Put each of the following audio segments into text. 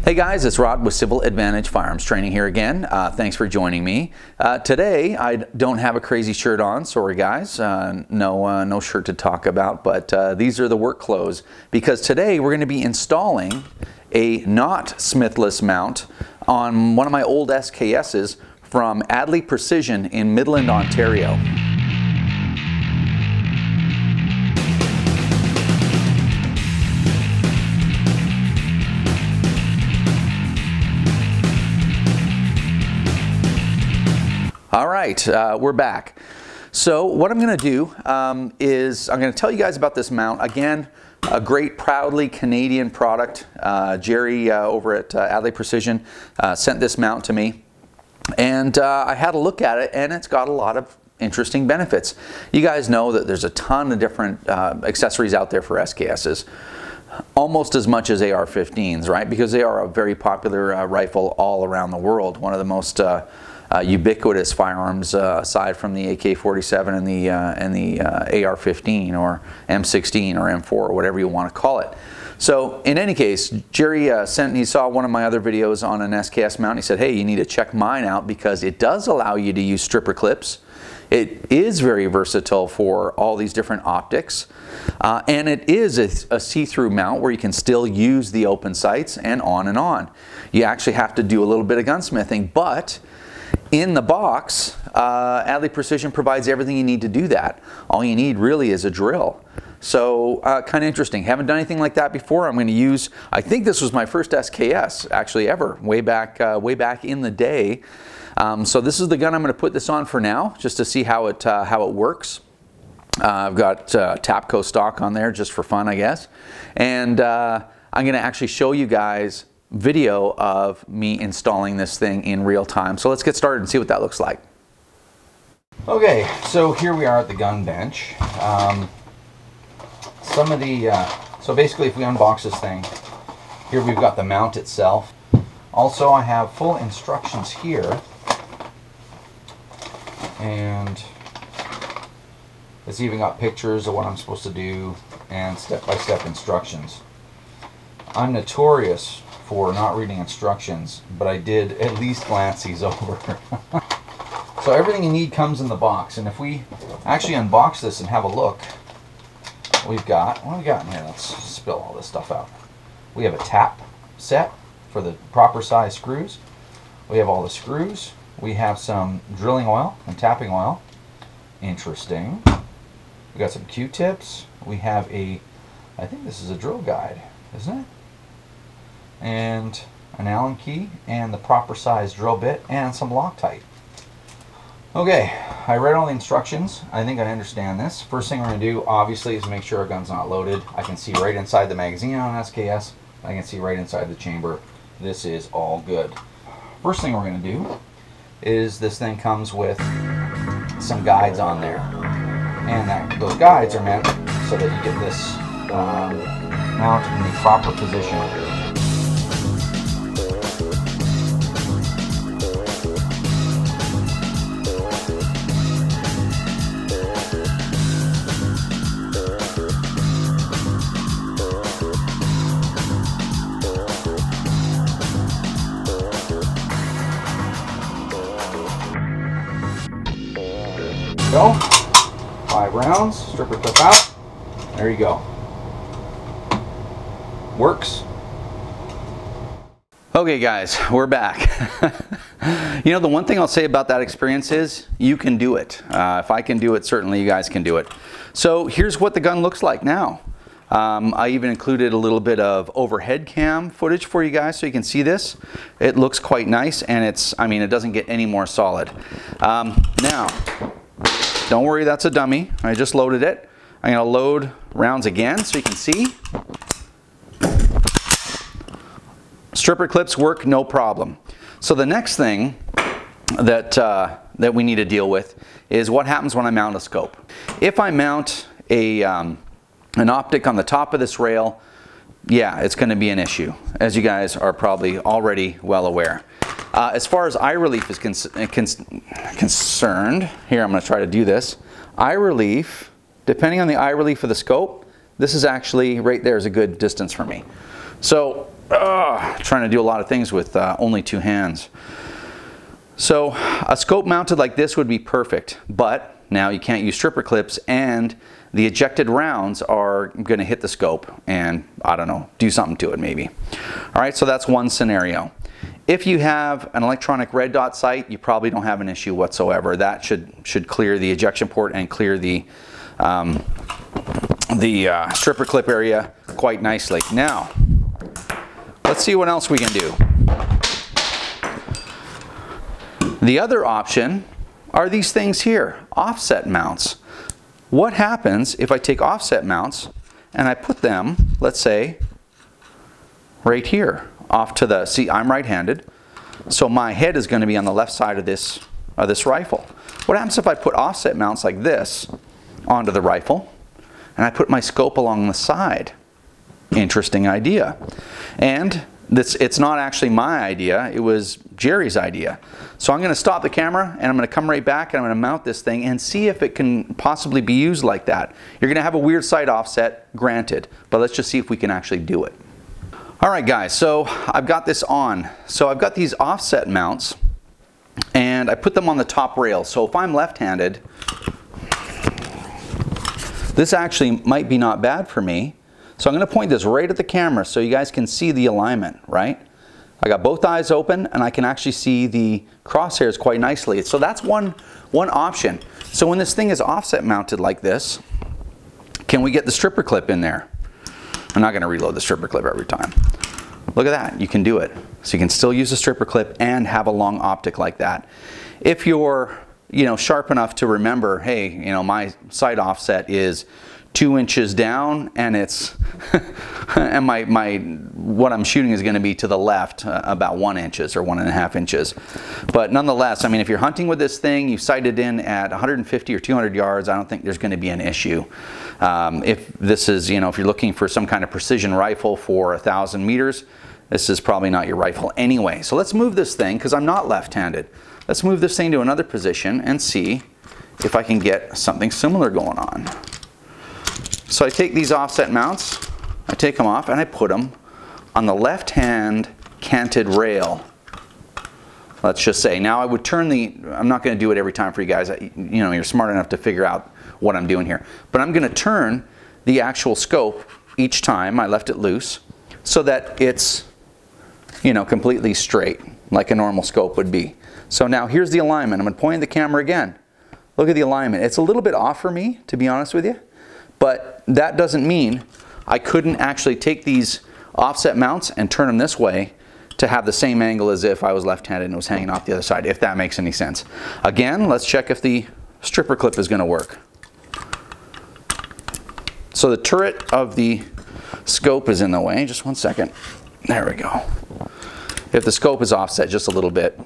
Hey guys, it's Rod with Civil Advantage Firearms Training here again. Thanks for joining me. Today I don't have a crazy shirt on, sorry guys, no shirt to talk about, but these are the work clothes because today we're going to be installing a not smithless mount on one of my old SKS's from Addley Precision in Midland, Ontario. All right, we're back. So what I'm going to do is I'm going to tell you guys about this mount. Again, a great, proudly Canadian product. Jerry over at Addley Precision sent this mount to me. And I had a look at it, and it's got a lot of interesting benefits. You guys know that there's a ton of different accessories out there for SKSs. Almost as much as AR-15s, right? Because they are a very popular rifle all around the world. One of the most ubiquitous firearms aside from the AK-47 and the AR-15 or M16 or M4 or whatever you want to call it. So in any case, Jerry he saw one of my other videos on an SKS mount. He said, hey, you need to check mine out because it does allow you to use stripper clips. It is very versatile for all these different optics. And it is a see-through mount where you can still use the open sights and on and on. You actually have to do a little bit of gunsmithing, but in the box, Addley Precision provides everything you need to do that. All you need really is a drill. So kind of interesting. Haven't done anything like that before. I'm going to use, I think this was my first SKS actually ever, way back in the day. So this is the gun I'm going to put this on for now, just to see how it works. I've got Tapco stock on there just for fun, I guess. And I'm going to actually show you guys video of me installing this thing in real time. So let's get started and see what that looks like. Okay, so here we are at the gun bench. So basically if we unbox this thing, here we've got the mount itself. Also I have full instructions here, and it's even got pictures of what I'm supposed to do and step-by-step instructions. I'm notorious for not reading instructions, but I did at least glance these over. So everything you need comes in the box, and if we actually unbox this and have a look, what do we got in here? Let's spill all this stuff out. We have a tap set for the proper size screws. We have all the screws. We have some drilling oil and tapping oil. Interesting. We got some Q-tips. We have I think this is a drill guide, isn't it? And an Allen key and the proper size drill bit and some Loctite. Okay, I read all the instructions. I think I understand this. First thing we're going to do obviously is make sure our gun's not loaded. I can see right inside the magazine on SKS. I can see right inside the chamber. This is all good. First thing we're going to do is this thing comes with some guides on there. And those guides are meant so that you get this mount in the proper position. Go. 5 rounds, stripper clip out. There you go. Works. Okay guys, we're back. You know, the one thing I'll say about that experience is you can do it. If I can do it, certainly you guys can do it. So here's what the gun looks like now. I even included a little bit of overhead cam footage for you guys so you can see this. It looks quite nice, and it doesn't get any more solid. Now, don't worry, that's a dummy. I just loaded it. I'm going to load rounds again so you can see. Stripper clips work no problem. So the next thing that we need to deal with is what happens when I mount a scope. If I mount an optic on the top of this rail, yeah, it's going to be an issue, as you guys are probably already well aware. As far as eye relief is concerned, here I'm going to try to do this. Eye relief, depending on the eye relief of the scope, this is actually, right there is a good distance for me. So, trying to do a lot of things with only 2 hands. So a scope mounted like this would be perfect, but now you can't use stripper clips, and the ejected rounds are going to hit the scope and, I don't know, do something to it maybe. All right, so that's one scenario. If you have an electronic red dot sight, you probably don't have an issue whatsoever. That should clear the ejection port and clear the stripper clip area quite nicely. Now, let's see what else we can do. The other option are these things here, offset mounts. What happens if I take offset mounts and I put them, let's say, right here, off to the, see, I'm right-handed, so my head is going to be on the left side of this rifle. What happens if I put offset mounts like this onto the rifle and I put my scope along the side? Interesting idea. And it's not actually my idea, it was Jerry's idea. So I'm going to stop the camera and I'm going to come right back and I'm going to mount this thing and see if it can possibly be used like that. You're going to have a weird sight offset, granted, but let's just see if we can actually do it. Alright guys, so I've got this on. So I've got these offset mounts and I put them on the top rail. So if I'm left-handed, this actually might be not bad for me. So I'm going to point this right at the camera so you guys can see the alignment, right? I got both eyes open and I can actually see the crosshairs quite nicely. So that's one option. So when this thing is offset mounted like this, can we get the stripper clip in there? I'm not going to reload the stripper clip every time. Look at that, you can do it. So you can still use a stripper clip and have a long optic like that. If you're, sharp enough to remember, hey, my sight offset is 2 inches down and it's and what I'm shooting is going to be to the left about 1 inch or 1.5 inches. But nonetheless, I mean, if you're hunting with this thing, you sight it in at 150 or 200 yards, I don't think there's going to be an issue. If this is, if you're looking for some kind of precision rifle for 1,000 meters, this is probably not your rifle anyway. So let's move this thing, because I'm not left-handed. Let's move this thing to another position and see if I can get something similar going on. So I take these offset mounts, I take them off and I put them on the left-hand canted rail. Let's just say. Now I would turn I'm not going to do it every time for you guys. You're smart enough to figure out what I'm doing here. But I'm going to turn the actual scope each time I left it loose so that it's, completely straight like a normal scope would be. So now here's the alignment. I'm going to point the camera again. Look at the alignment. It's a little bit off for me, to be honest with you. But that doesn't mean I couldn't actually take these offset mounts and turn them this way to have the same angle as if I was left-handed and it was hanging off the other side, if that makes any sense. Again, let's check if the stripper clip is going to work. So the turret of the scope is in the way. Just one second. There we go. If the scope is offset just a little bit,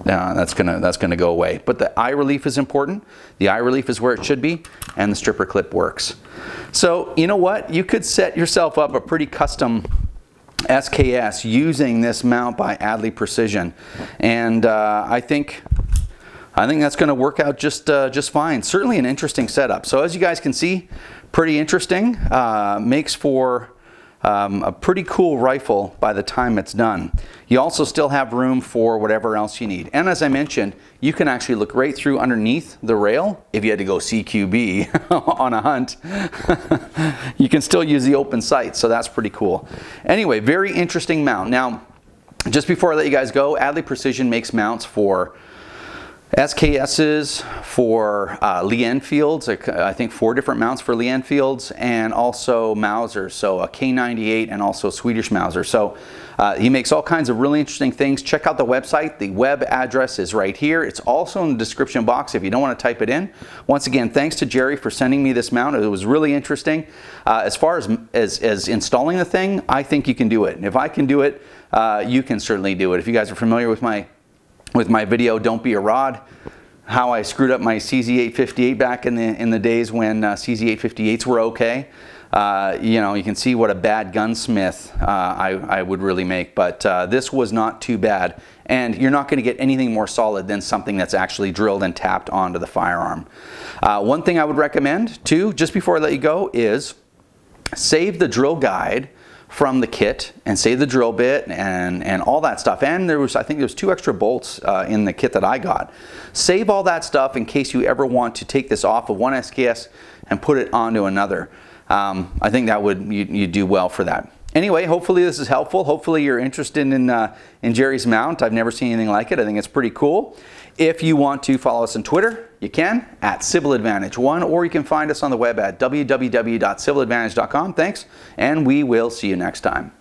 that's gonna go away. But the eye relief is important. The eye relief is where it should be, and the stripper clip works. So you know what? You could set yourself up a pretty custom SKS using this mount by Addley Precision, and I think that's going to work out just fine. Certainly an interesting setup. So as you guys can see, pretty interesting. Makes for a pretty cool rifle by the time it's done. You also still have room for whatever else you need. And as I mentioned, you can actually look right through underneath the rail. If you had to go CQB on a hunt, you can still use the open sight, so that's pretty cool. Anyway, very interesting mount. Now, just before I let you guys go, Addley Precision makes mounts for SKSs, for Lee Enfields, I think 4 different mounts for Lee Enfields, and also Mausers, so a K98 and also Swedish Mauser. So he makes all kinds of really interesting things. Check out the website. The web address is right here. It's also in the description box if you don't want to type it in. Once again, thanks to Jerry for sending me this mount. It was really interesting. As far as installing the thing, I think you can do it. And if I can do it, you can certainly do it. If you guys are familiar with my video, Don't Be a Rod, how I screwed up my CZ858 back in the days when CZ858s were okay. You can see what a bad gunsmith I would really make, but this was not too bad. And you're not going to get anything more solid than something that's actually drilled and tapped onto the firearm. One thing I would recommend too, just before I let you go, is save the drill guide from the kit and save the drill bit and all that stuff. And I think there was 2 extra bolts in the kit that I got. Save all that stuff in case you ever want to take this off of one SKS and put it onto another. I think that you do well for that. Anyway, hopefully this is helpful. Hopefully you're interested in Jerry's mount. I've never seen anything like it. I think it's pretty cool. If you want to follow us on Twitter, you can at CivilAdvantage1, or you can find us on the web at www.civiladvantage.com. Thanks, and we will see you next time.